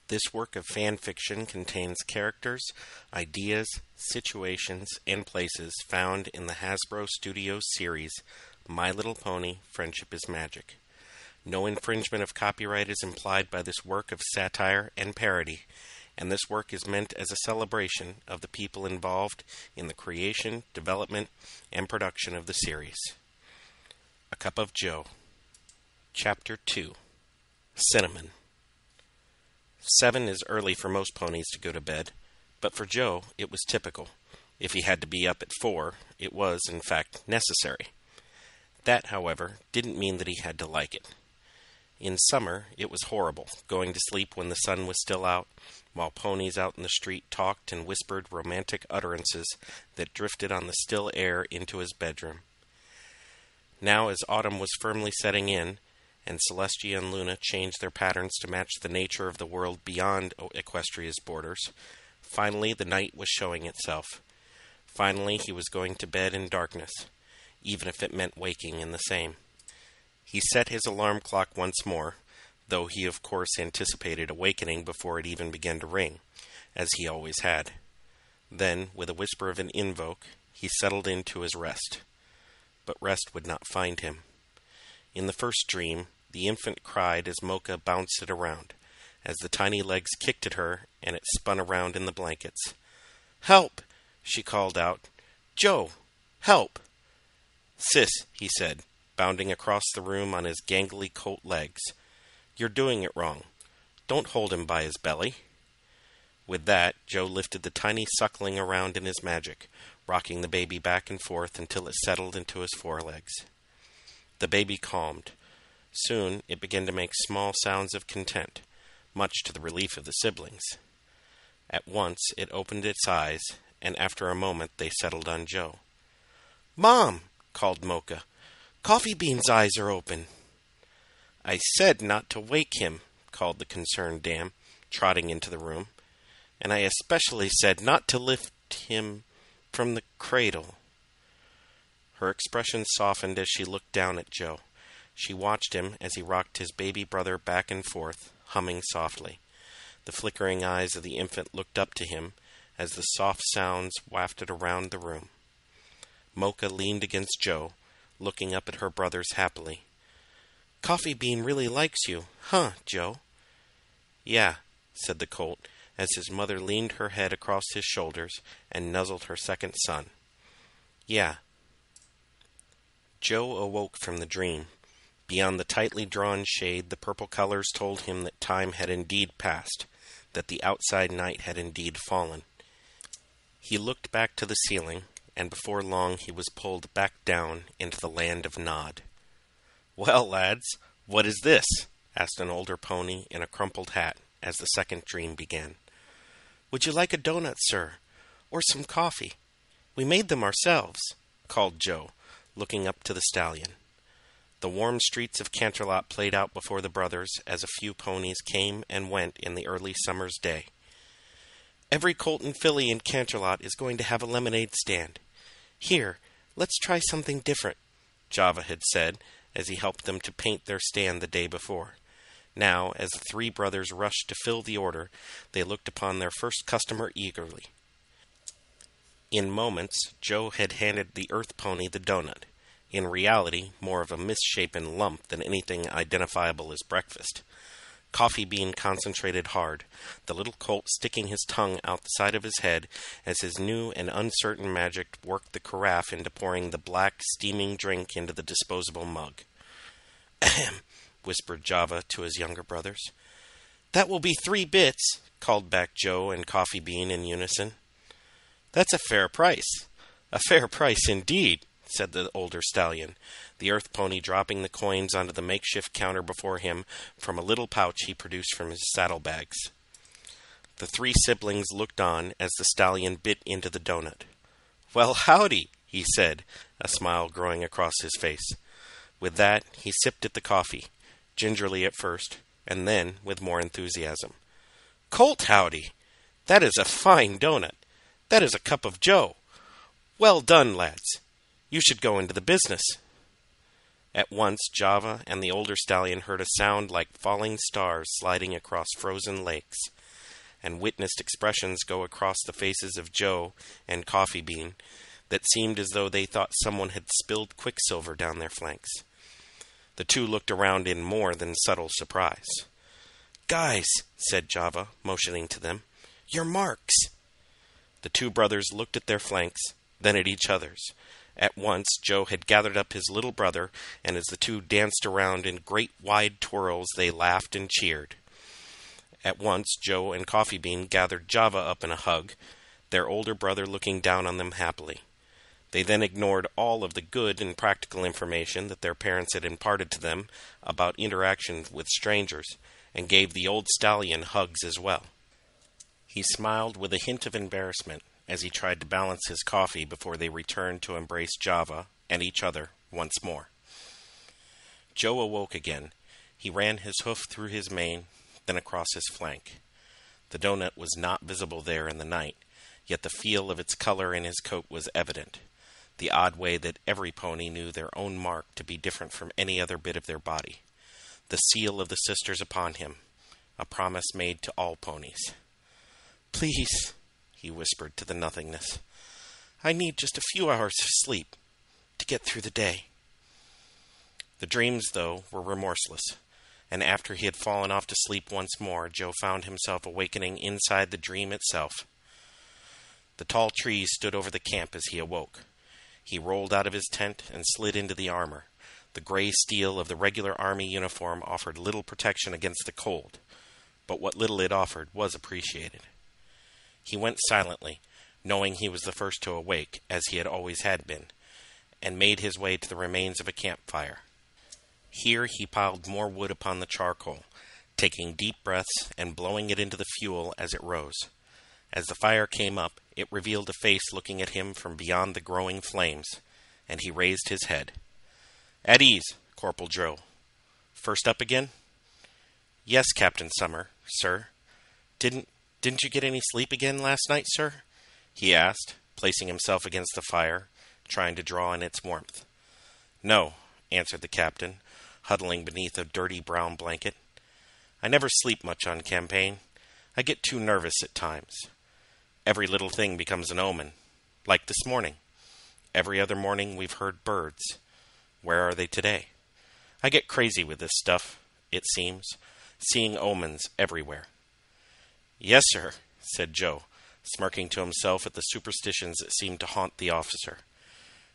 This work of fan fiction contains characters, ideas, situations, and places found in the Hasbro Studios series My Little Pony: Friendship is Magic. No infringement of copyright is implied by this work of satire and parody, and this work is meant as a celebration of the people involved in the creation, development, and production of the series. A Cup of Joe. Chapter 2. Cinnamon. 7 is early for most ponies to go to bed, but for Joe it was typical. If he had to be up at 4, it was, in fact, necessary. That, however, didn't mean that he had to like it. In summer, it was horrible, going to sleep when the sun was still out, while ponies out in the street talked and whispered romantic utterances that drifted on the still air into his bedroom. Now, as autumn was firmly setting in, and Celestia and Luna changed their patterns to match the nature of the world beyond Equestria's borders, finally the night was showing itself. Finally he was going to bed in darkness, even if it meant waking in the same. He set his alarm clock once more, though he of course anticipated awakening before it even began to ring, as he always had. Then, with a whisper of an invoke, he settled into his rest. But rest would not find him. In the first dream, the infant cried as Mocha bounced it around, as the tiny legs kicked at her and it spun around in the blankets. "Help!" she called out. "Joe! Help!" "Sis," he said, bounding across the room on his gangly colt legs. "You're doing it wrong. Don't hold him by his belly." With that, Joe lifted the tiny suckling around in his magic, rocking the baby back and forth until it settled into his forelegs. The baby calmed. Soon it began to make small sounds of content, much to the relief of the siblings. At once it opened its eyes, and after a moment they settled on Joe. "Mom!" called Mocha. "Coffee Bean's eyes are open." "I said not to wake him," called the concerned dam, trotting into the room. "And I especially said not to lift him from the cradle." Her expression softened as she looked down at Joe. She watched him as he rocked his baby brother back and forth, humming softly. The flickering eyes of the infant looked up to him as the soft sounds wafted around the room. Mocha leaned against Joe, looking up at her brothers happily. "Coffee Bean really likes you, huh, Joe?" "Yeah," said the colt, as his mother leaned her head across his shoulders and nuzzled her second son. "Yeah." Joe awoke from the dream. Beyond the tightly drawn shade, the purple colors told him that time had indeed passed, that the outside night had indeed fallen. He looked back to the ceiling, and before long he was pulled back down into the land of Nod. "Well, lads, what is this?" asked an older pony in a crumpled hat as the second dream began. "Would you like a doughnut, sir? Or some coffee? We made them ourselves," called Joe, looking up to the stallion. The warm streets of Cantelot played out before the brothers as a few ponies came and went in the early summer's day. "Every colt and filly in Cantelot is going to have a lemonade stand. Here, let's try something different," Java had said as he helped them to paint their stand the day before. Now, as the 3 brothers rushed to fill the order, they looked upon their first customer eagerly. In moments, Joe had handed the earth pony the doughnut, in reality more of a misshapen lump than anything identifiable as breakfast. Coffee Bean concentrated hard, the little colt sticking his tongue out the side of his head as his new and uncertain magic worked the carafe into pouring the black, steaming drink into the disposable mug. "Ahem," whispered Java to his younger brothers. "That will be 3 bits," called back Joe and Coffee Bean in unison. "That's a fair price. A fair price indeed," said the older stallion, the earth pony dropping the coins onto the makeshift counter before him from a little pouch he produced from his saddlebags. The 3 siblings looked on as the stallion bit into the doughnut. "Well, howdy," he said, a smile growing across his face. With that, he sipped at the coffee, gingerly at first, and then with more enthusiasm. "Colt howdy! That is a fine doughnut. That is a cup of Joe. Well done, lads. You should go into the business." At once Java and the older stallion heard a sound like falling stars sliding across frozen lakes. and witnessed expressions go across the faces of Joe and Coffee Bean that seemed as though they thought someone had spilled quicksilver down their flanks. The two looked around in more than subtle surprise. "Guys," said Java, motioning to them, "you're marks." The two brothers looked at their flanks, then at each other's. At once Joe had gathered up his little brother, and as the two danced around in great wide twirls, they laughed and cheered. At once Joe and Coffee Bean gathered Java up in a hug, their older brother looking down on them happily. They then ignored all of the good and practical information that their parents had imparted to them about interaction with strangers, and gave the old stallion hugs as well. He smiled with a hint of embarrassment as he tried to balance his coffee before they returned to embrace Java and each other once more. Joe awoke again. He ran his hoof through his mane, then across his flank. The doughnut was not visible there in the night, yet the feel of its color in his coat was evident, the odd way that every pony knew their own mark to be different from any other bit of their body. The seal of the sisters upon him, a promise made to all ponies. "Please," he whispered to the nothingness, "I need just a few hours of sleep to get through the day." The dreams, though, were remorseless, and after he had fallen off to sleep once more, Joe found himself awakening inside the dream itself. The tall trees stood over the camp as he awoke. He rolled out of his tent and slid into the armor. The gray steel of the regular army uniform offered little protection against the cold, but what little it offered was appreciated. He went silently, knowing he was the first to awake, as he had always had been, and made his way to the remains of a campfire. Here he piled more wood upon the charcoal, taking deep breaths and blowing it into the fuel as it rose. As the fire came up, it revealed a face looking at him from beyond the growing flames, and he raised his head. "At ease, Corporal Joe. First up again?" "Yes, Captain Summer, sir. Didn't you get any sleep again last night, sir?" he asked, placing himself against the fire, trying to draw in its warmth. "No," answered the captain, huddling beneath a dirty brown blanket. "I never sleep much on campaign. I get too nervous at times. Every little thing becomes an omen, like this morning. Every other morning we've heard birds. Where are they today? I get crazy with this stuff, it seems, seeing omens everywhere." "Yes, sir," said Joe, smirking to himself at the superstitions that seemed to haunt the officer.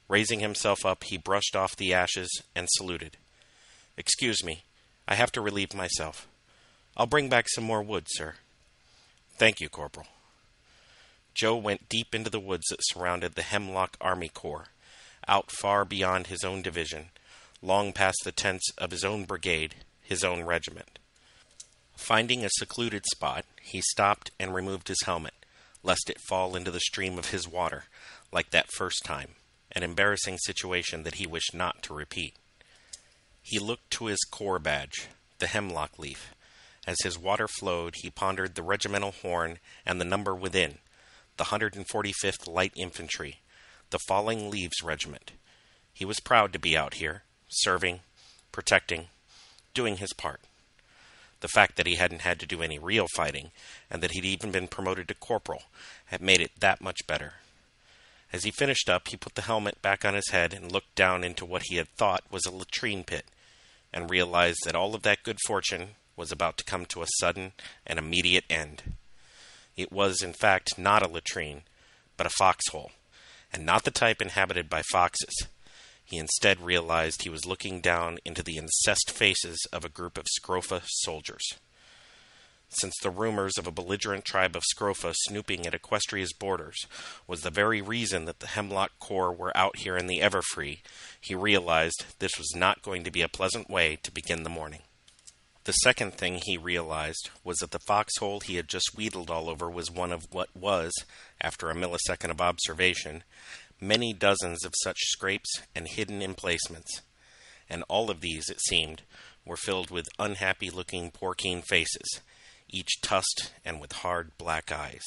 Raising himself up, he brushed off the ashes and saluted. "Excuse me, I have to relieve myself. I'll bring back some more wood, sir." "Thank you, Corporal." Joe went deep into the woods that surrounded the Hemlock Army Corps, out far beyond his own division, long past the tents of his own brigade, his own regiment. Finding a secluded spot, he stopped and removed his helmet, lest it fall into the stream of his water, like that first time, an embarrassing situation that he wished not to repeat. He looked to his corps badge, the hemlock leaf. As his water flowed, he pondered the regimental horn and the number within, the 145th Light Infantry, the Falling Leaves Regiment. He was proud to be out here, serving, protecting, doing his part. The fact that he hadn't had to do any real fighting, and that he'd even been promoted to corporal, had made it that much better. As he finished up, he put the helmet back on his head and looked down into what he had thought was a latrine pit, and realized that all of that good fortune was about to come to a sudden and immediate end. It was, in fact, not a latrine, but a foxhole, and not the type inhabited by foxes. He instead realized he was looking down into the incensed faces of a group of Scrofa soldiers. Since the rumors of a belligerent tribe of Scrofa snooping at Equestria's borders was the very reason that the Hemlock Corps were out here in the Everfree, he realized this was not going to be a pleasant way to begin the morning. The second thing he realized was that the foxhole he had just wheedled all over was one of what was, after a millisecond of observation, many dozens of such scrapes and hidden emplacements, and all of these, it seemed, were filled with unhappy-looking porcine faces, each tusked and with hard black eyes.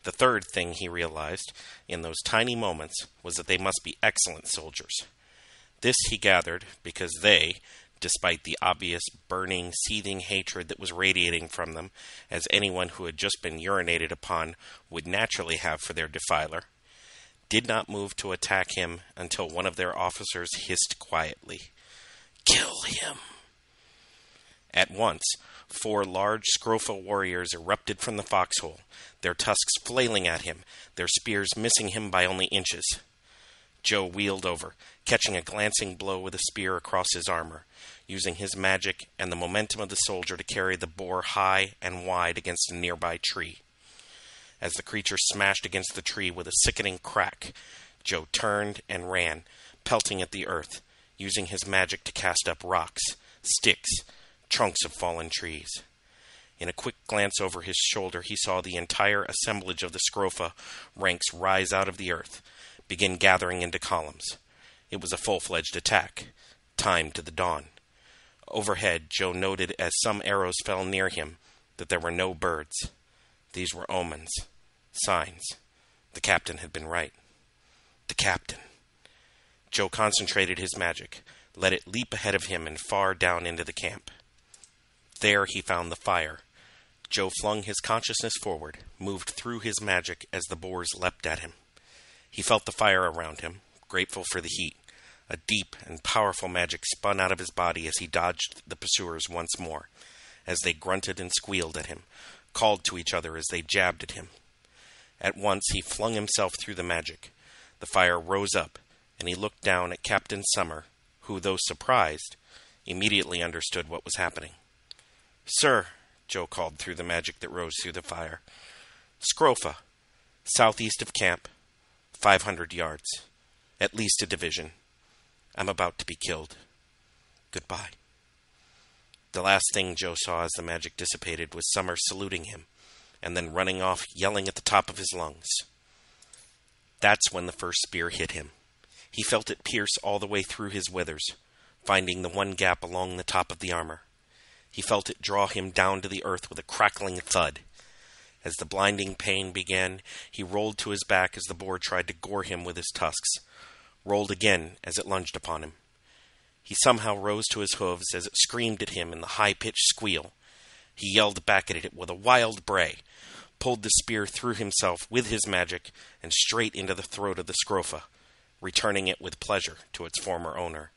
The third thing he realized in those tiny moments was that they must be excellent soldiers. This he gathered because they, despite the obvious, burning, seething hatred that was radiating from them, as anyone who had just been urinated upon would naturally have for their defiler, did not move to attack him until one of their officers hissed quietly, "Kill him!" At once, 4 large Scrofa warriors erupted from the foxhole, their tusks flailing at him, their spears missing him by only inches. Joe wheeled over, catching a glancing blow with a spear across his armor, using his magic and the momentum of the soldier to carry the boar high and wide against a nearby tree. As the creature smashed against the tree with a sickening crack, Joe turned and ran, pelting at the earth, using his magic to cast up rocks, sticks, trunks of fallen trees. In a quick glance over his shoulder, he saw the entire assemblage of the Scrofa ranks rise out of the earth, begin gathering into columns. It was a full-fledged attack, timed to the dawn. Overhead, Joe noted as some arrows fell near him that there were no birds. These were omens, signs. The captain had been right. The captain. Joe concentrated his magic, let it leap ahead of him and far down into the camp. There he found the fire. Joe flung his consciousness forward, moved through his magic as the boars leapt at him. He felt the fire around him, grateful for the heat. A deep and powerful magic spun out of his body as he dodged the pursuers once more, as they grunted and squealed at him, called to each other as they jabbed at him. At once he flung himself through the magic. The fire rose up, and he looked down at Captain Summer, who, though surprised, immediately understood what was happening. "Sir," Joe called through the magic that rose through the fire. "Scrofa, southeast of camp, 500 yards. At least a division. I'm about to be killed. Goodbye." The last thing Joe saw as the magic dissipated was Summer saluting him, and then running off yelling at the top of his lungs. That's when the first spear hit him. He felt it pierce all the way through his withers, finding the one gap along the top of the armor. He felt it draw him down to the earth with a crackling thud. As the blinding pain began, he rolled to his back as the boar tried to gore him with his tusks, rolled again as it lunged upon him. He somehow rose to his hooves as it screamed at him in the high-pitched squeal. He yelled back at it with a wild bray, pulled the spear through himself with his magic and straight into the throat of the Scrofa, returning it with pleasure to its former owner.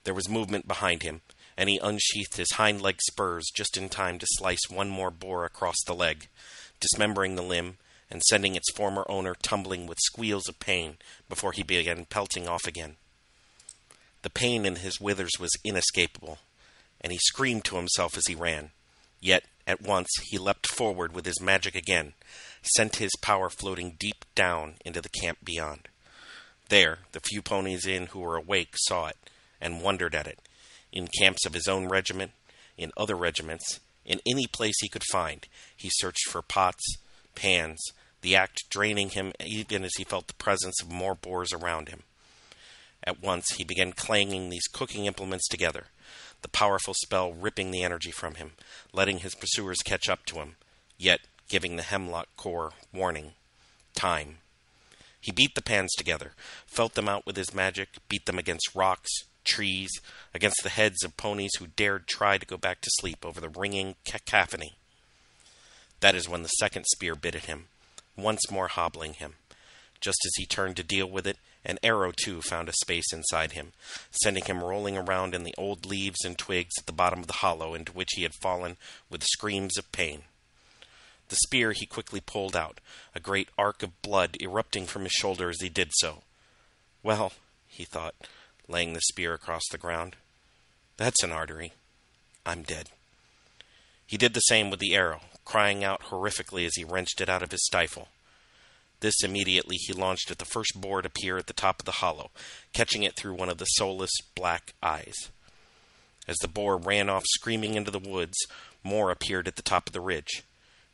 There was movement behind him, and he unsheathed his hind leg spurs just in time to slice one more boar across the leg, dismembering the limb and sending its former owner tumbling with squeals of pain before he began pelting off again. The pain in his withers was inescapable, and he screamed to himself as he ran. Yet, at once, he leapt forward with his magic again, sent his power floating deep down into the camp beyond. There, the few ponies in who were awake saw it, and wondered at it. In camps of his own regiment, in other regiments, in any place he could find, he searched for pots, pans, the act draining him even as he felt the presence of more boars around him. At once he began clanging these cooking implements together, the powerful spell ripping the energy from him, letting his pursuers catch up to him, yet giving the hemlock core warning. Time. He beat the pans together, felt them out with his magic, beat them against rocks, trees, against the heads of ponies who dared try to go back to sleep over the ringing cacophony. That is when the second spear bit at him, once more hobbling him. Just as he turned to deal with it, an arrow too found a space inside him, sending him rolling around in the old leaves and twigs at the bottom of the hollow into which he had fallen with screams of pain. The spear he quickly pulled out, a great arc of blood erupting from his shoulder as he did so. "Well," he thought, laying the spear across the ground, "that's an artery. I'm dead." He did the same with the arrow, crying out horrifically as he wrenched it out of his stifle. This immediately he launched at the first boar to appear at the top of the hollow, catching it through one of the soulless black eyes. As the boar ran off screaming into the woods, more appeared at the top of the ridge.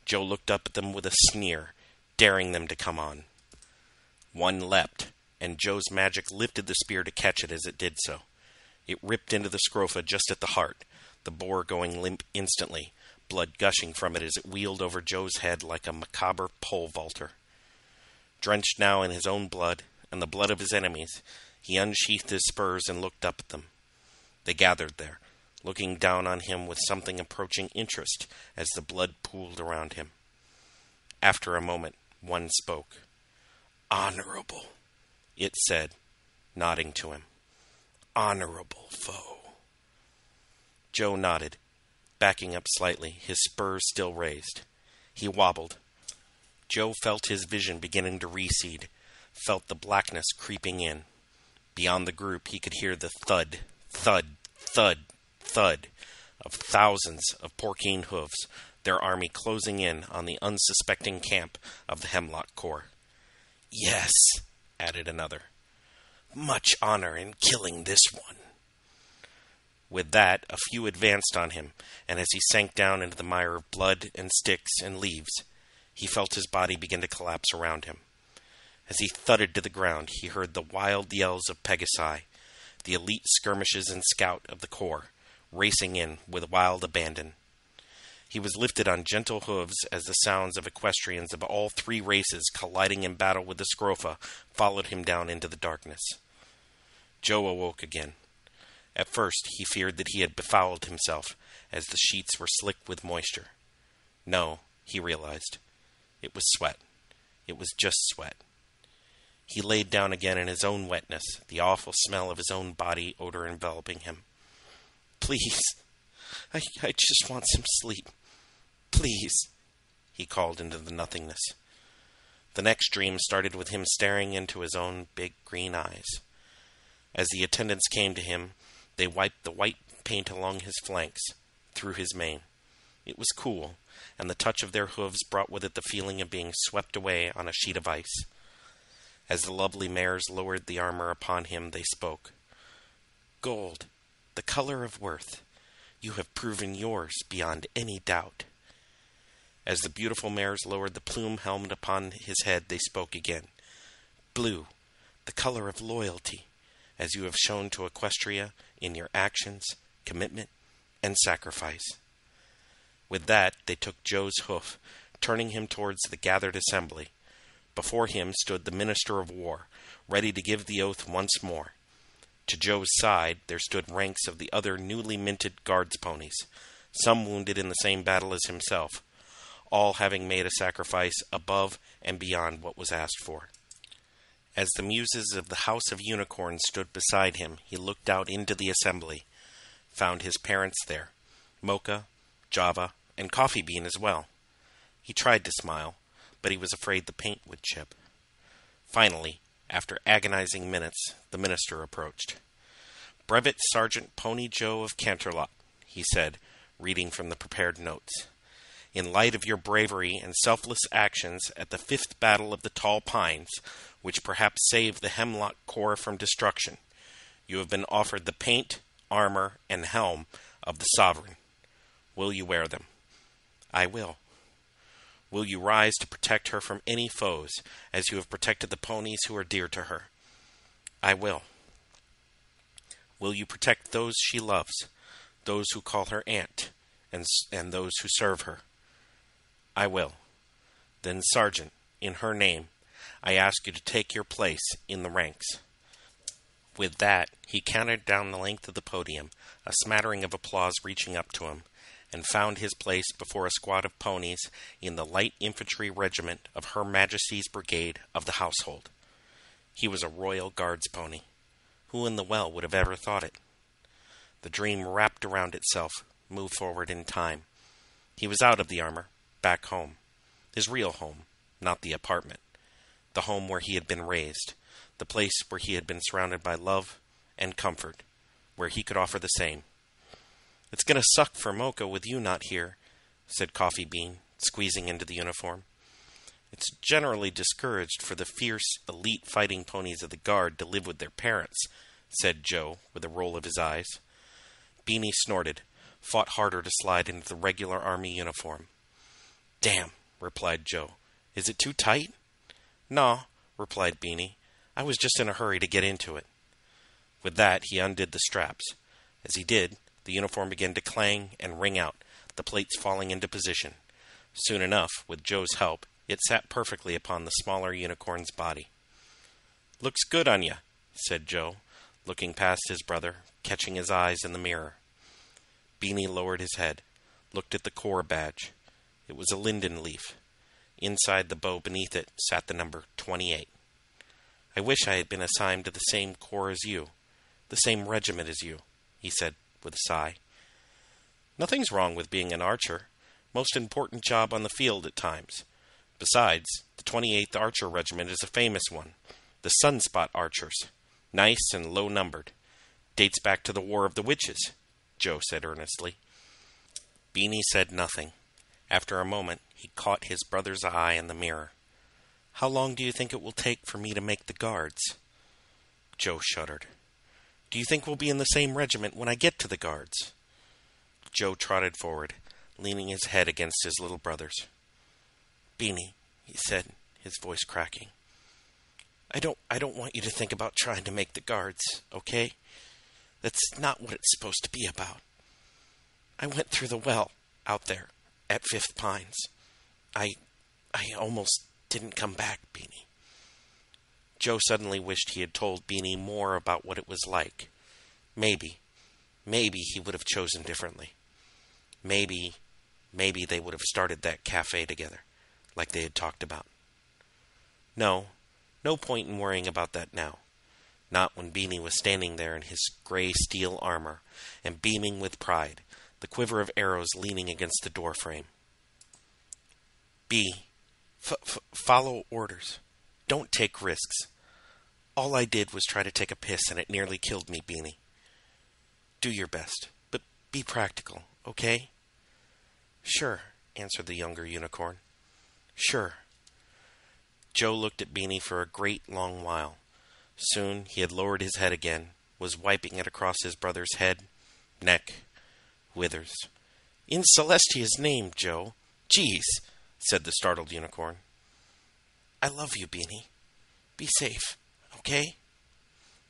Joe looked up at them with a sneer, daring them to come on. One leapt, and Joe's magic lifted the spear to catch it as it did so. It ripped into the Scrofa just at the heart, the boar going limp instantly, blood gushing from it as it wheeled over Joe's head like a macabre pole vaulter. Drenched now in his own blood and the blood of his enemies, he unsheathed his spurs and looked up at them. They gathered there, looking down on him with something approaching interest as the blood pooled around him. After a moment, one spoke. "Honorable," it said, nodding to him. "Honorable foe." Joe nodded, backing up slightly, his spurs still raised. He wobbled. Joe felt his vision beginning to recede, felt the blackness creeping in. Beyond the group, he could hear the thud, thud, thud, thud of thousands of porcine hooves, their army closing in on the unsuspecting camp of the Hemlock Corps. "Yes," added another. "Much honor in killing this one." With that, a few advanced on him, and as he sank down into the mire of blood and sticks and leaves, he felt his body begin to collapse around him. As he thudded to the ground, he heard the wild yells of Pegasi, the elite skirmishes and scout of the Corps, racing in with wild abandon. He was lifted on gentle hooves as the sounds of equestrians of all three races colliding in battle with the Scrofa followed him down into the darkness. Joe awoke again. At first, he feared that he had befouled himself, as the sheets were slick with moisture. No, he realized. It was sweat. It was just sweat. He laid down again in his own wetness, the awful smell of his own body odor enveloping him. "Please, I just want some sleep. Please," he called into the nothingness. The next dream started with him staring into his own big green eyes. As the attendants came to him, they wiped the white paint along his flanks, through his mane. It was cool, and the touch of their hooves brought with it the feeling of being swept away on a sheet of ice. As the lovely mares lowered the armor upon him, they spoke. "Gold, the color of worth. You have proven yours beyond any doubt." As the beautiful mares lowered the plume helmet upon his head, they spoke again. "Blue, the color of loyalty, as you have shown to Equestria in your actions, commitment, and sacrifice." With that, they took Joe's hoof, turning him towards the gathered assembly. Before him stood the Minister of War, ready to give the oath once more. To Joe's side, there stood ranks of the other newly minted guards ponies, some wounded in the same battle as himself, all having made a sacrifice above and beyond what was asked for. As the muses of the House of Unicorns stood beside him, he looked out into the assembly, found his parents there, Mocha, Java, and Coffee Bean as well. He tried to smile, but he was afraid the paint would chip. Finally, after agonizing minutes, the minister approached. "Brevet Sergeant Pony Joe of Cantelot," he said, reading from the prepared notes. "In light of your bravery and selfless actions at the 5th Battle of the Tall Pines, which perhaps saved the Hemlock Corps from destruction, you have been offered the paint, armor, and helm of the Sovereign. Will you wear them?" "I will." "Will you rise to protect her from any foes, as you have protected the ponies who are dear to her?" "I will." "Will you protect those she loves, those who call her aunt, and those who serve her?" "I will." "Then, Sergeant, in her name, I ask you to take your place in the ranks." With that, he counted down the length of the podium, a smattering of applause reaching up to him, and found his place before a squad of ponies in the Light Infantry Regiment of Her Majesty's Brigade of the Household. He was a Royal Guards pony. Who in the well would have ever thought it? The dream wrapped around itself, moved forward in time. He was out of the armor, back home. His real home, not the apartment. The home where he had been raised. The place where he had been surrounded by love and comfort, where he could offer the same. "It's going to suck for Mocha with you not here," said Coffee Bean, squeezing into the uniform. "It's generally discouraged for the fierce, elite fighting ponies of the Guard to live with their parents," said Joe, with a roll of his eyes. Beanie snorted, fought harder to slide into the regular army uniform. "Damn," replied Joe. "Is it too tight?" "No," replied Beanie. "I was just in a hurry to get into it." With that, he undid the straps. As he did, the uniform began to clang and ring out, the plates falling into position. Soon enough, with Joe's help, it sat perfectly upon the smaller unicorn's body. "Looks good on ya," said Joe, looking past his brother, catching his eyes in the mirror. Beanie lowered his head, looked at the Corps badge. It was a linden leaf. Inside the bow beneath it sat the number 28. "I wish I had been assigned to the same corps as you, the same regiment as you," he said with a sigh. "Nothing's wrong with being an archer. Most important job on the field at times. Besides, the 28th Archer Regiment is a famous one. The Sunspot Archers. Nice and low-numbered. Dates back to the War of the Witches," Joe said earnestly. Beanie said nothing. After a moment, he caught his brother's eye in the mirror. "How long do you think it will take for me to make the Guards?" Joe shuddered. "Do you think we'll be in the same regiment when I get to the Guards?" Joe trotted forward, leaning his head against his little brother's. "Beanie," he said, his voice cracking, I don't want you to think about trying to make the Guards, okay? That's not what it's supposed to be about. I went through the well out there at Fifth Pines. I almost didn't come back, Beanie." Joe suddenly wished he had told Beanie more about what it was like. Maybe he would have chosen differently. Maybe they would have started that cafe together, like they had talked about. No point in worrying about that now. Not when Beanie was standing there in his gray steel armor and beaming with pride, the quiver of arrows leaning against the doorframe. Follow orders. Don't take risks. All I did was try to take a piss and it nearly killed me, Beanie. Do your best, but be practical, okay?" "Sure," answered the younger unicorn. "Sure." Joe looked at Beanie for a great long while. Soon he had lowered his head again, was wiping it across his brother's head, neck, withers. "In Celestia's name, Joe. Geez," said the startled unicorn. "I love you, Beanie. Be safe, okay?"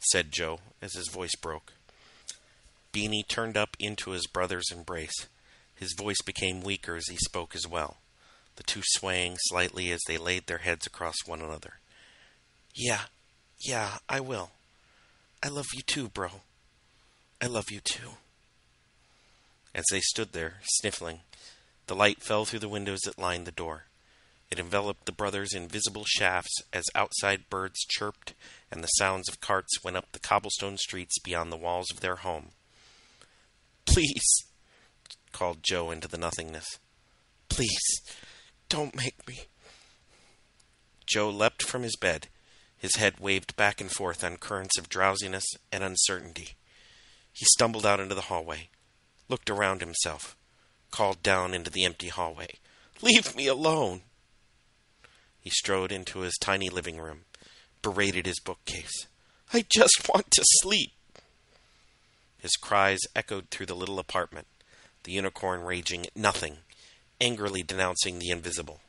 said Joe as his voice broke. Beanie turned up into his brother's embrace. His voice became weaker as he spoke as well, the two swaying slightly as they laid their heads across one another. Yeah, I will. I love you too, bro. I love you too." As they stood there, sniffling, the light fell through the windows that lined the door. It enveloped the brothers in visible shafts as outside birds chirped and the sounds of carts went up the cobblestone streets beyond the walls of their home. "Please," called Joe into the nothingness. "Please, don't make me." Joe leapt from his bed. His head waved back and forth on currents of drowsiness and uncertainty. He stumbled out into the hallway, looked around himself, called down into the empty hallway, "Leave me alone!" He strode into his tiny living room, berated his bookcase. "I just want to sleep." His cries echoed through the little apartment, the unicorn raging at nothing, angrily denouncing the invisible.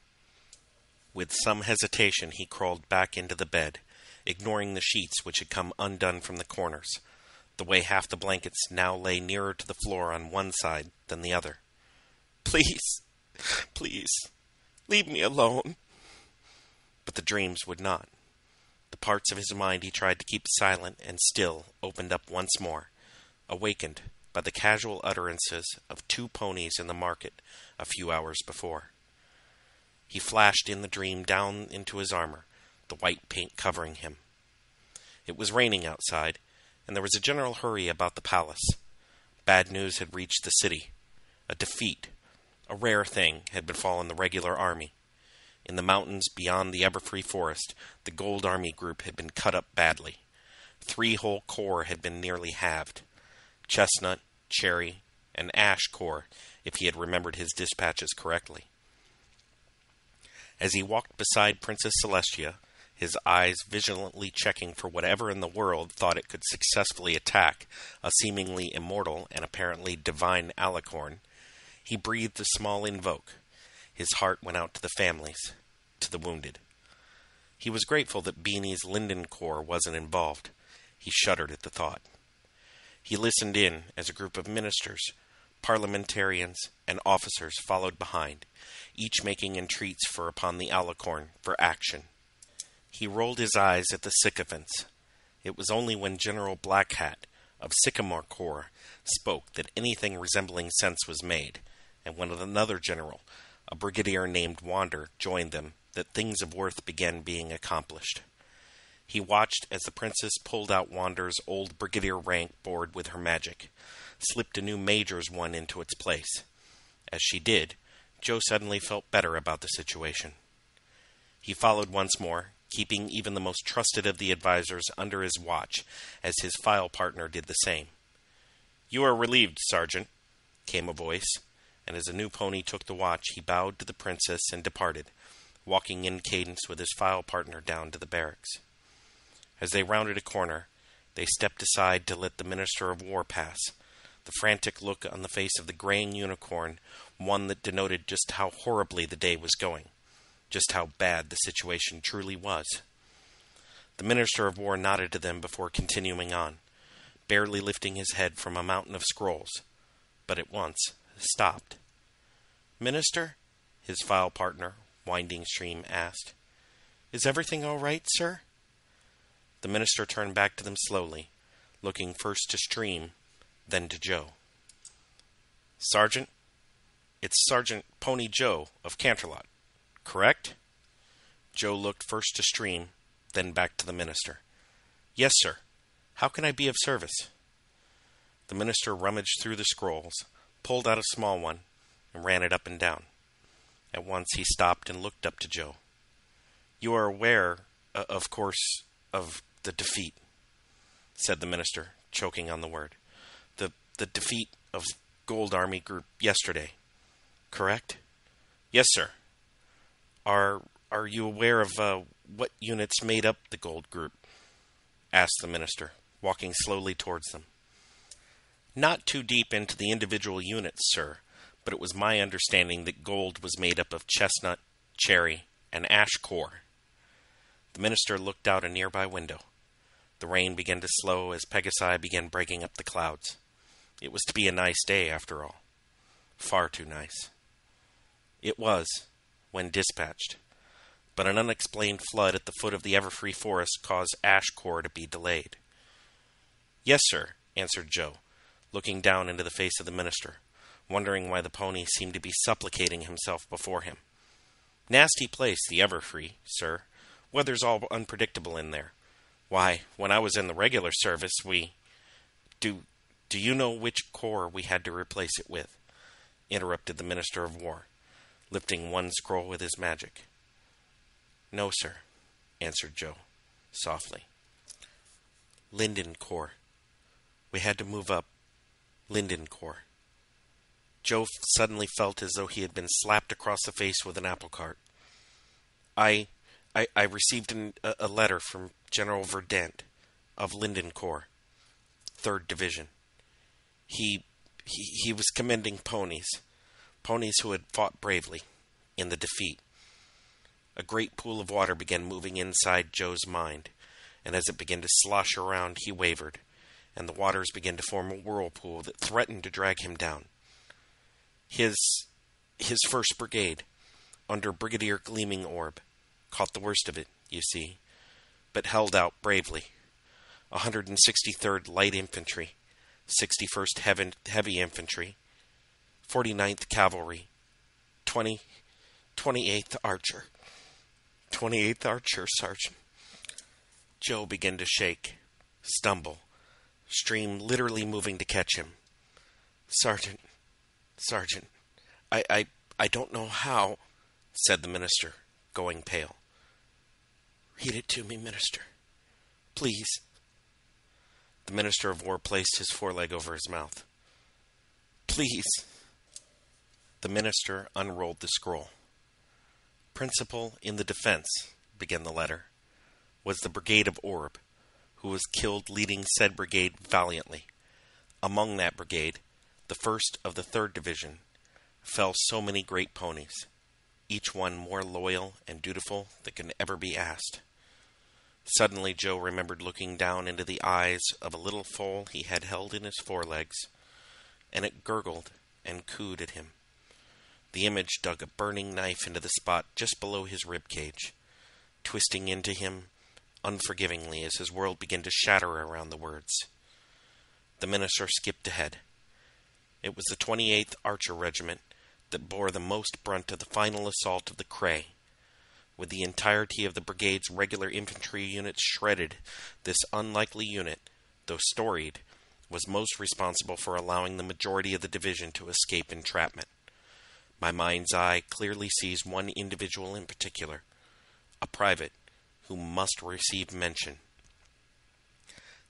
With some hesitation he crawled back into the bed, ignoring the sheets which had come undone from the corners, the way half the blankets now lay nearer to the floor on one side than the other. Please, leave me alone." But the dreams would not. The parts of his mind he tried to keep silent and still opened up once more, awakened by the casual utterances of two ponies in the market a few hours before. He flashed in the dream down into his armor, the white paint covering him. It was raining outside, and there was a general hurry about the palace. Bad news had reached the city. A defeat, a rare thing, had befallen the regular army. In the mountains beyond the Everfree Forest, the Gold Army group had been cut up badly. 3 whole corps had been nearly halved. Chestnut, Cherry, and Ash Corps, if he had remembered his dispatches correctly. As he walked beside Princess Celestia, his eyes vigilantly checking for whatever in the world thought it could successfully attack a seemingly immortal and apparently divine alicorn, he breathed a small invoke. His heart went out to the families, to the wounded. He was grateful that Beanie's Linden Corps wasn't involved. He shuddered at the thought. He listened in as a group of ministers, parliamentarians, and officers followed behind, each making entreats upon the alicorn for action. He rolled his eyes at the sycophants. It was only when General Blackhat, of Sycamore Corps spoke that anything resembling sense was made, and when another general, a brigadier named Wander, joined them, that things of worth began being accomplished. He watched as the princess pulled out Wander's old brigadier rank board with her magic, slipped a new major's one into its place. As she did, Joe suddenly felt better about the situation. He followed once more, keeping even the most trusted of the advisors under his watch, as his file partner did the same. "You are relieved, Sergeant," came a voice, and as a new pony took the watch, he bowed to the princess and departed, walking in cadence with his file partner down to the barracks. As they rounded a corner, they stepped aside to let the Minister of War pass, the frantic look on the face of the graying unicorn, one that denoted just how horribly the day was going, just how bad the situation truly was. The Minister of War nodded to them before continuing on, barely lifting his head from a mountain of scrolls, but at once stopped. "Minister?" his file partner, Winding Stream, asked. "Is everything all right, sir?" The minister turned back to them slowly, looking first to Stream, then to Joe. "Sergeant, it's Sergeant Pony Joe of Cantelot, correct?" Joe looked first to Stream, then back to the minister. "Yes, sir. How can I be of service?" The minister rummaged through the scrolls, pulled out a small one, and ran it up and down. At once he stopped and looked up to Joe. "You are aware, of course, of the defeat," said the minister, choking on the word. The defeat of Gold Army Group yesterday, correct?" "Yes, sir." Are you aware of what units made up the Gold Group?" asked the minister, walking slowly towards them. "Not too deep into the individual units, sir, but it was my understanding that Gold was made up of Chestnut, Cherry, and Ash Corps." The minister looked out a nearby window. The rain began to slow as Pegasi began breaking up the clouds. It was to be a nice day, after all. Far too nice. It was, when dispatched, but an unexplained flood at the foot of the Everfree Forest caused Ash Corps to be delayed. "Yes, sir," answered Joe, looking down into the face of the minister, wondering why the pony seemed to be supplicating himself before him. "Nasty place, the Everfree, sir. Weather's all unpredictable in there. Why, when I was in the regular service, Do you know which corps we had to replace it with?" interrupted the Minister of War, lifting one scroll with his magic. "No, sir," answered Joe, softly. "Linden Corps. We had to move up Linden Corps." Joe suddenly felt as though he had been slapped across the face with an apple cart. I received a letter from General Verdant of Linden Corps, 3rd Division. He was commending ponies who had fought bravely in the defeat. A great pool of water began moving inside Joe's mind, and as it began to slosh around, he wavered, and the waters began to form a whirlpool that threatened to drag him down. His 1st Brigade, under Brigadier Gleaming Orb, caught the worst of it, you see, but held out bravely. 163rd Light Infantry, 61st Heavy Infantry, 49th Cavalry, 28th Archer. 28th Archer, Sergeant. Joe began to shake, stumble, Stream literally moving to catch him. Sergeant, I don't know how," said the minister, going pale. "Read it to me, minister. Please." The Minister of War placed his foreleg over his mouth. "Please." The minister unrolled the scroll. "Principal in the defense," began the letter, "was the Brigade of Orb, who was killed leading said brigade valiantly. Among that brigade, the 1st of the 3rd Division, fell so many great ponies, each one more loyal and dutiful than can ever be asked." Suddenly Joe remembered looking down into the eyes of a little foal he had held in his forelegs, and it gurgled and cooed at him. The image dug a burning knife into the spot just below his rib cage, twisting into him unforgivingly as his world began to shatter around the words. The minister skipped ahead. It was the 28th Archer Regiment that bore the most brunt of the final assault of the Cray. With the entirety of the brigade's regular infantry units shredded, this unlikely unit, though storied, was most responsible for allowing the majority of the division to escape entrapment. My mind's eye clearly sees one individual in particular, a private who must receive mention.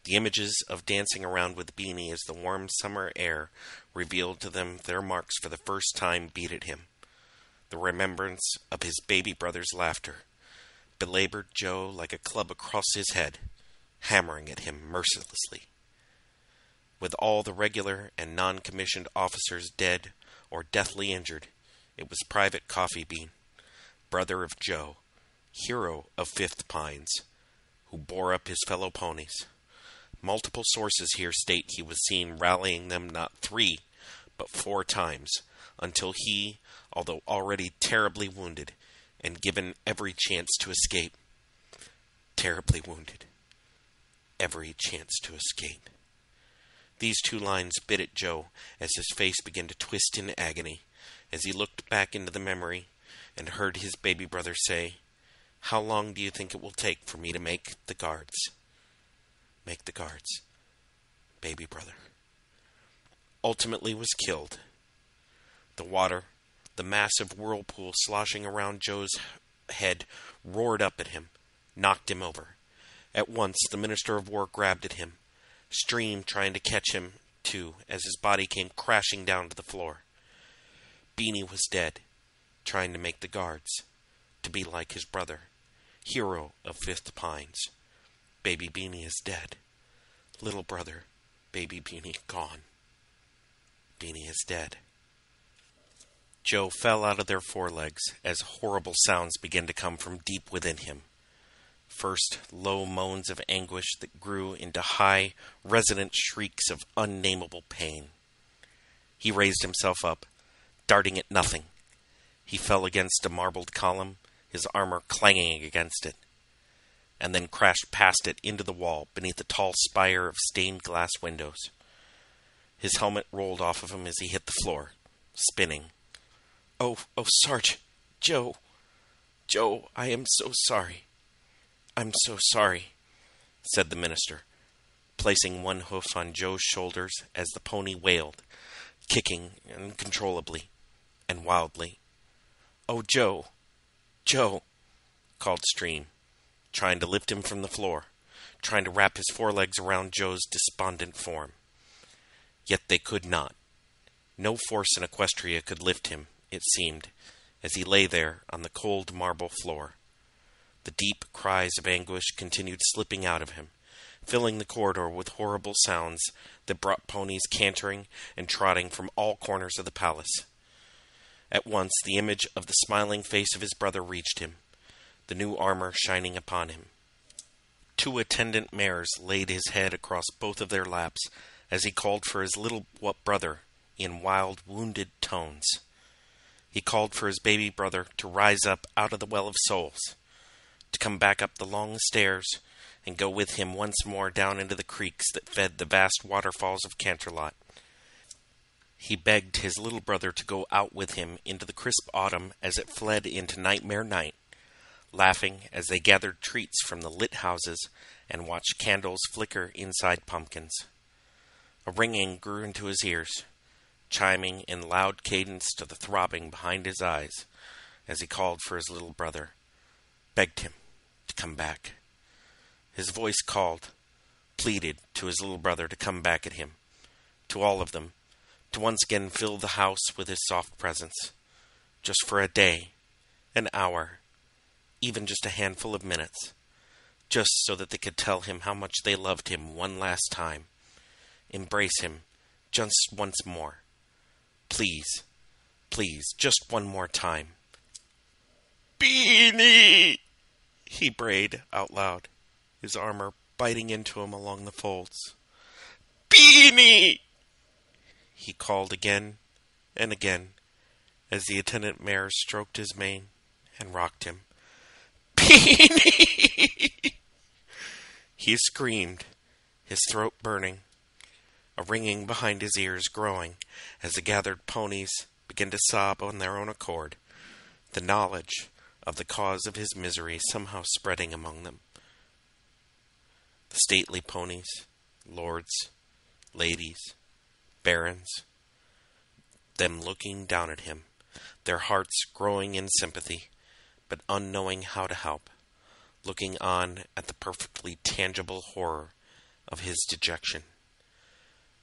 The images of dancing around with Beanie as the warm summer air revealed to them their marks for the first time beat at him. The remembrance of his baby brother's laughter belabored Joe like a club across his head, hammering at him mercilessly. With all the regular and non-commissioned officers dead or deathly injured, it was Private Coffee Bean, brother of Joe, hero of Fifth Pines, who bore up his fellow ponies. Multiple sources here state he was seen rallying them not 3, but 4 times, until he, although already terribly wounded, and given every chance to escape, terribly wounded, every chance to escape. These 2 lines bit at Joe as his face began to twist in agony, as he looked back into the memory and heard his baby brother say, "How long do you think it will take for me to make the guards?" Make the guards. Baby brother. Ultimately was killed. The water, the massive whirlpool sloshing around Joe's head, roared up at him, knocked him over. At once the Minister of War grabbed at him, Stream trying to catch him, too, as his body came crashing down to the floor. Beanie was dead, trying to make the guards, to be like his brother, hero of Fifth Pines. Baby Beanie is dead. Little brother, baby Beanie, gone. Beanie is dead. Joe fell out of their forelegs as horrible sounds began to come from deep within him. First, low moans of anguish that grew into high, resonant shrieks of unnameable pain. He raised himself up, darting at nothing. He fell against a marbled column, his armor clanging against it, and then crashed past it into the wall beneath a tall spire of stained glass windows. His helmet rolled off of him as he hit the floor, spinning. Oh, Sarge! Joe! Joe, I am so sorry. I'm so sorry," said the minister, placing one hoof on Joe's shoulders as the pony wailed, kicking uncontrollably and wildly. "Oh, Joe! Joe!" called Stream, trying to lift him from the floor, trying to wrap his forelegs around Joe's despondent form. Yet they could not. No force in Equestria could lift him, it seemed, as he lay there on the cold marble floor. The deep cries of anguish continued slipping out of him, filling the corridor with horrible sounds that brought ponies cantering and trotting from all corners of the palace. At once the image of the smiling face of his brother reached him, the new armor shining upon him. 2 attendant mares laid his head across both of their laps as he called for his little brother in wild, wounded tones. He called for his baby brother to rise up out of the Well of Souls, to come back up the long stairs and go with him once more down into the creeks that fed the vast waterfalls of Cantelot. He begged his little brother to go out with him into the crisp autumn as it fled into nightmare night, laughing as they gathered treats from the lit houses and watched candles flicker inside pumpkins. A ringing grew into his ears, chiming in loud cadence to the throbbing behind his eyes as he called for his little brother, begged him to come back. His voice called, pleaded to his little brother to come back at him, to all of them, to once again fill the house with his soft presence, just for a day, an hour, even just a handful of minutes, just so that they could tell him how much they loved him one last time, embrace him just once more. Please, please, just one more time. "Beanie!" he brayed out loud, his armor biting into him along the folds. "Beanie!" he called again and again as the attendant mare stroked his mane and rocked him. "Beanie!" he screamed, his throat burning. a ringing behind his ears growing as the gathered ponies began to sob on their own accord, the knowledge of the cause of his misery somehow spreading among them. The stately ponies, lords, ladies, barons, them looking down at him, their hearts growing in sympathy, but unknowing how to help, looking on at the perfectly tangible horror of his dejection.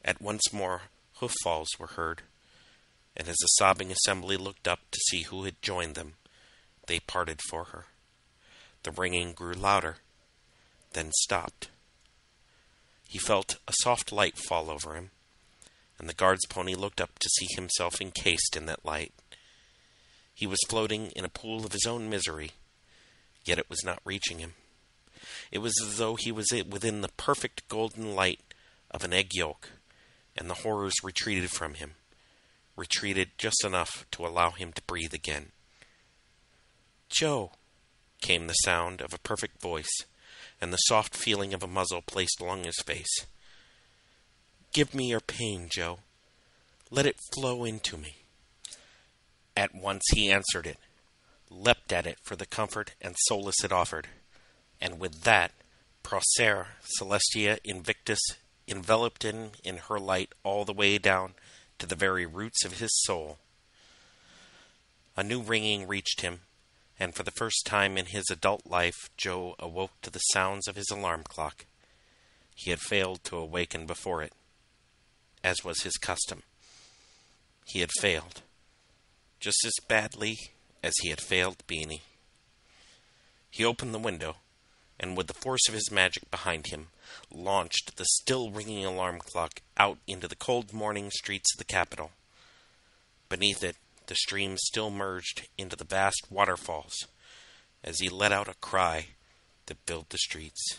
At once more hoof falls were heard, and as the sobbing assembly looked up to see who had joined them, they parted for her. The ringing grew louder, then stopped. He felt a soft light fall over him, and the guard's pony looked up to see himself encased in that light. He was floating in a pool of his own misery, yet it was not reaching him. It was as though he was within the perfect golden light of an egg yolk, and the horrors retreated from him, retreated just enough to allow him to breathe again. "Joe," came the sound of a perfect voice, and the soft feeling of a muzzle placed along his face. "Give me your pain, Joe. Let it flow into me." At once he answered it, leapt at it for the comfort and solace it offered, and with that, Procer Celestia Invictus enveloped him in her light all the way down to the very roots of his soul. A new ringing reached him, and for the first time in his adult life, Joe awoke to the sounds of his alarm clock. He had failed to awaken before it, as was his custom. He had failed, just as badly as he had failed Beanie. He opened the window, and with the force of his magic behind him, launched the still-ringing alarm clock out into the cold morning streets of the capital. Beneath it, the stream still merged into the vast waterfalls as he let out a cry that filled the streets.